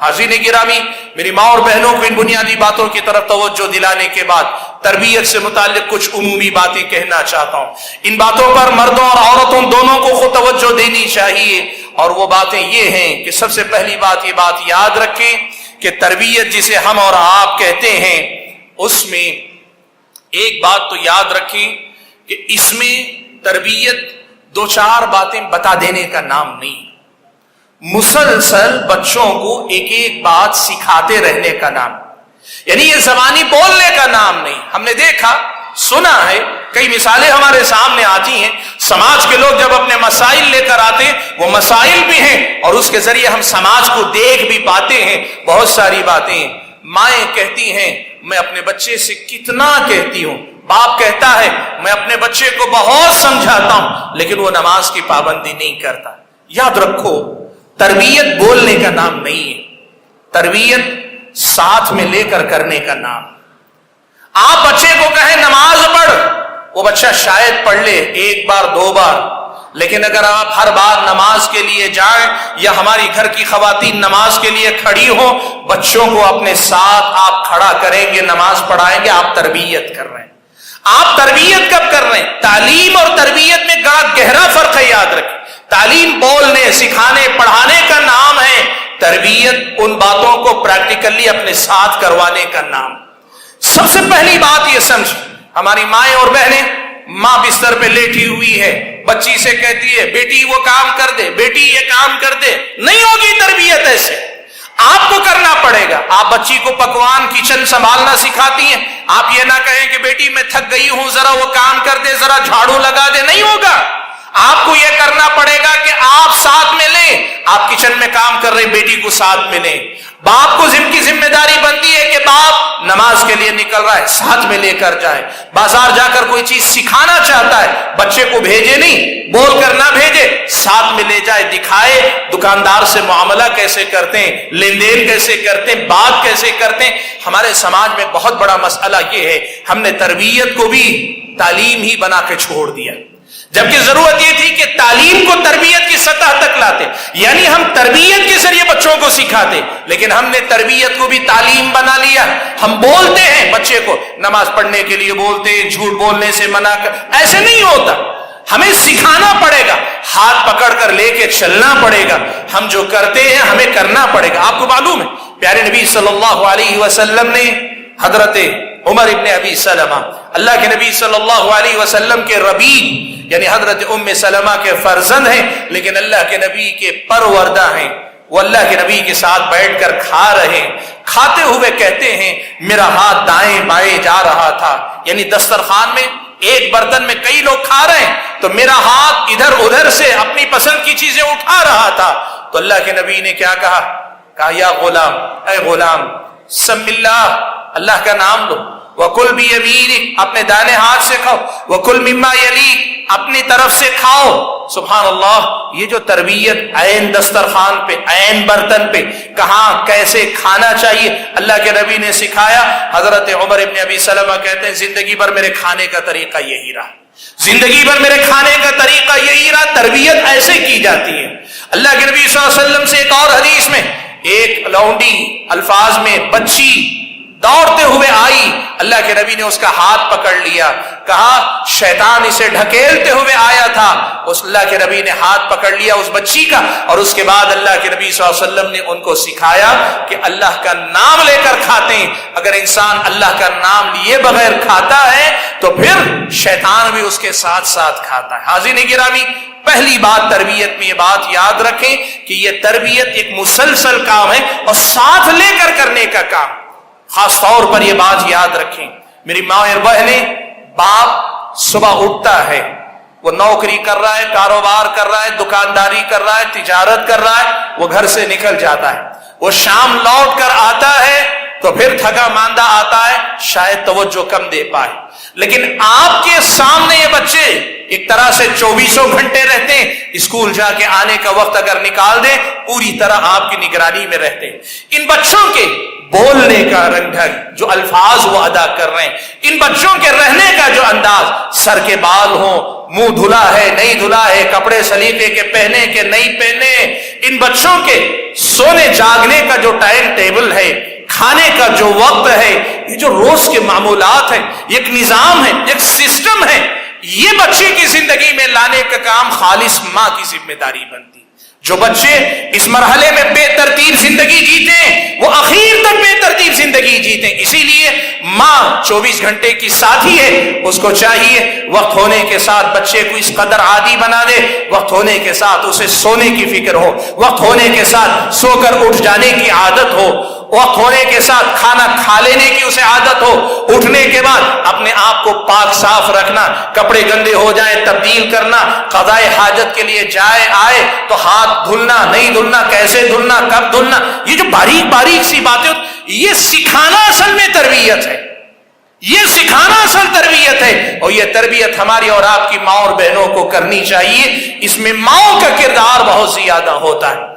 हाज़रीन गिरामी, मेरी माँ और बहनों को इन बुनियादी बातों की तरफ तवज्जो दिलाने के बाद तरबियत से मुताल्लिक कुछ उमूमी बातें कहना चाहता हूँ। इन बातों पर मर्दों और औरतों दोनों को खुद तवज्जो देनी चाहिए, और वो बातें ये हैं कि सबसे पहली बात ये बात याद रखें कि तरबियत जिसे हम और आप कहते हैं, उसमें एक बात तो याद रखें कि इसमें तरबियत दो चार बातें बता देने का नाम नहीं, मुसलसल बच्चों को एक एक बात सिखाते रहने का नाम, यानी ये ज़बानी बोलने का नाम नहीं। हमने देखा सुना है, कई मिसालें हमारे सामने आती हैं, समाज के लोग जब अपने मसाइल लेकर आते हैं, वो मसाइल भी हैं और उसके जरिए हम समाज को देख भी पाते हैं। बहुत सारी बातें माएं कहती हैं, मैं अपने बच्चे से कितना कहती हूं, बाप कहता है मैं अपने बच्चे को बहुत समझाता हूं, लेकिन वो नमाज की पाबंदी नहीं करता। याद रखो, तरबियत बोलने का नाम नहीं है, तरबियत साथ में लेकर करने का नाम। आप बच्चे को कहें नमाज पढ़, वो बच्चा शायद पढ़ ले एक बार दो बार, लेकिन अगर आप हर बार नमाज के लिए जाएं या हमारी घर की खवातीन नमाज के लिए खड़ी हो, बच्चों को अपने साथ आप खड़ा करेंगे, नमाज पढ़ाएंगे, आप तरबियत कर रहे हैं। आप तरबियत कब कर रहे हैं? तालीम और तरबियत में गहरा फर्क है, याद रखें। तालीम बोलने, सिखाने, पढ़ाने का नाम है, तरबियत उन बातों को प्रैक्टिकली अपने साथ करवाने का नाम। सबसे पहली बात यह समझ, हमारी माएं और बहनें, मां बिस्तर पे लेटी हुई है, बच्ची से कहती है बेटी वो काम कर दे, बेटी ये काम कर दे, नहीं होगी तरबियत ऐसे, आपको करना पड़ेगा। आप बच्ची को पकवान किचन संभालना सिखाती हैं, आप ये ना कहें कि बेटी मैं थक गई हूं, जरा वो काम कर दे, जरा झाड़ू लगा दे, नहीं होगा। आपको यह करना पड़ेगा कि आप साथ में लें, आप किचन में काम कर रहे, बेटी को साथ में लें। बाप को की जिम्मेदारी बनती है कि बाप नमाज के लिए निकल रहा है, साथ में लेकर जाए। बाजार जाकर कोई चीज सिखाना चाहता है, बच्चे को भेजे नहीं, बोल कर ना भेजे, साथ में ले जाए, दिखाए दुकानदार से मुआमला कैसे करते हैं, लेन देन कैसे करते हैं, बात कैसे करते हैं। हमारे समाज में बहुत बड़ा मसला ये है, हमने तरबियत को भी तालीम ही बना के छोड़ दिया, जबकि जरूरत यह थी कि तालीम को तरबियत की सतह तक लाते, यानी हम तरबियत के जरिए बच्चों को सिखाते, लेकिन हमने तरबियत को भी तालीम बना लिया। हम बोलते हैं बच्चे को नमाज पढ़ने के लिए बोलते हैं, झूठ बोलने से मना कर, ऐसे नहीं होता। हमें सिखाना पड़ेगा, हाथ पकड़कर लेके चलना पड़ेगा, हम जो करते हैं हमें करना पड़ेगा। आपको मालूम है प्यारे नबी सल्लल्लाहु अलैहि वसल्लम ने हजरत उमर इब्ने अबी सलमा, अल्लाह के नबी सल्लल्लाहु अलैहि वसल्लम के रबीब यानी हजरत उम्मे सलमा के फर्जंद हैं, लेकिन अल्लाह के नबी के परवरदा हैं। वो अल्लाह के नबी के साथ बैठकर खा रहे, खाते हुए कहते हैं मेरा हाथ दाएं बाएं जा रहा था, यानी दस्तरखान में एक बर्तन में कई लोग खा रहे हैं, तो मेरा हाथ इधर उधर से अपनी पसंद की चीजें उठा रहा था। तो अल्लाह के नबी ने क्या कहा या गुलाम, ऐ गुलाम समिल्लाह, अल्लाह का नाम लो, वकुल भी यमीनिक, अपने दाने हाथ से खाओ, वकुल मिम्मा यलीक, अपनी तरफ से खाओ। सुभान अल्लाह, ये जो तरबियत ऐन दस्तरखान पे, ऐन बर्तन पे कहां कैसे खाना चाहिए अल्लाह के नबी ने सिखाया। हजरत उमर इब्ने अबी सलमा कहते हैं जिंदगी भर मेरे खाने का तरीका यही रहा, जिंदगी भर मेरे खाने का तरीका यही रहा, तरबियत ऐसे की जाती है। अल्लाह के नबी सल्लल्लाहु अलैहि वसल्लम से एक और हदीस में, एक लौंडी अल्फाज में बच्ची दौड़ते हुए आई, अल्लाह के नबी ने उसका हाथ पकड़ लिया, कहा शैतान इसे ढकेलते हुए आया था, उस अल्लाह के नबी ने हाथ पकड़ लिया उस बच्ची का, और उसके बाद अल्लाह के नबी सल्लल्लाहु अलैहि वसल्लम ने उनको सिखाया कि अल्लाह का नाम लेकर खाते हैं। अगर इंसान अल्लाह का नाम लिए बगैर खाता है तो फिर शैतान भी उसके साथ साथ खाता है। हाज़रीन गिरामी, पहली बात तरबियत में ये बात याद रखें कि ये तरबियत एक मुसलसल काम है और साथ लेकर करने का काम। खास तौर पर यह बात याद रखें, मेरी माँ और बहनें, बाप सुबह उठता है, वो नौकरी कर रहा है, कारोबार कर रहा है, दुकानदारी कर रहा है, तिजारत कर रहा है, वो घर से निकल जाता है, वो शाम लौट कर आता है तो फिर थका मांदा आता है, शायद तवज्जो कम दे पाए। लेकिन आपके सामने ये बच्चे ایک طرح سے 24 گھنٹے رہتے ہیں. اسکول جا کے آنے کا وقت اگر نکال دیں پوری طرح آپ کی نگرانی میں رہتے ہیں. ان بچوں کے بولنے کا رنگ ڈھنگ، جو الفاظ وہ ادا کر رہے ہیں، ان بچوں کے رہنے کا جو انداز، سر کے بال ہوں، منہ دھلا ہے نہیں دھلا ہے، کپڑے سلیقے کے پہنے کے نہیں پہنے، ان بچوں کے سونے جاگنے کا جو ٹائم ٹیبل ہے، کھانے کا جو وقت ہے، یہ جو روز کے معمولات ہیں، ایک نظام ہے، ایک سسٹم ہے، یہ بچے کی زندگی میں لانے کا کام خالص ماں کی ذمہ داری بنتی. جو بچے اس مرحلے میں بے ترتیب زندگی جیتے ہیں وہ اخیر تک بے ترتیب زندگی جیتے ہیں. اسی لیے ماں 24 گھنٹے کی ساتھی ہے. اس کو چاہیے وقت ہونے کے ساتھ بچے کو اس قدر عادی بنا دے، وقت ہونے کے ساتھ اسے سونے کی فکر ہو، وقت ہونے کے ساتھ سو کر اٹھ جانے کی عادت ہو، وقت ہونے کے ساتھ کھانا کھا لینے کی اسے عادت ہو، اٹھنے کے بعد اپنے آپ کو پاک صاف رکھنا، کپڑے گندے ہو جائیں تبدیل کرنا، قضائے حاجت کے لیے جائے آئے تو ہاتھ دھلنا نہیں دھلنا، کیسے دھلنا، کب دھلنا، یہ جو باریک باریک سی باتیں یہ سکھانا اصل میں تربیت ہے. یہ سکھانا اصل تربیت ہے. اور یہ تربیت ہماری اور آپ کی ماں اور بہنوں کو کرنی چاہیے. اس میں ماؤں کا کردار بہت زیادہ ہوتا ہے.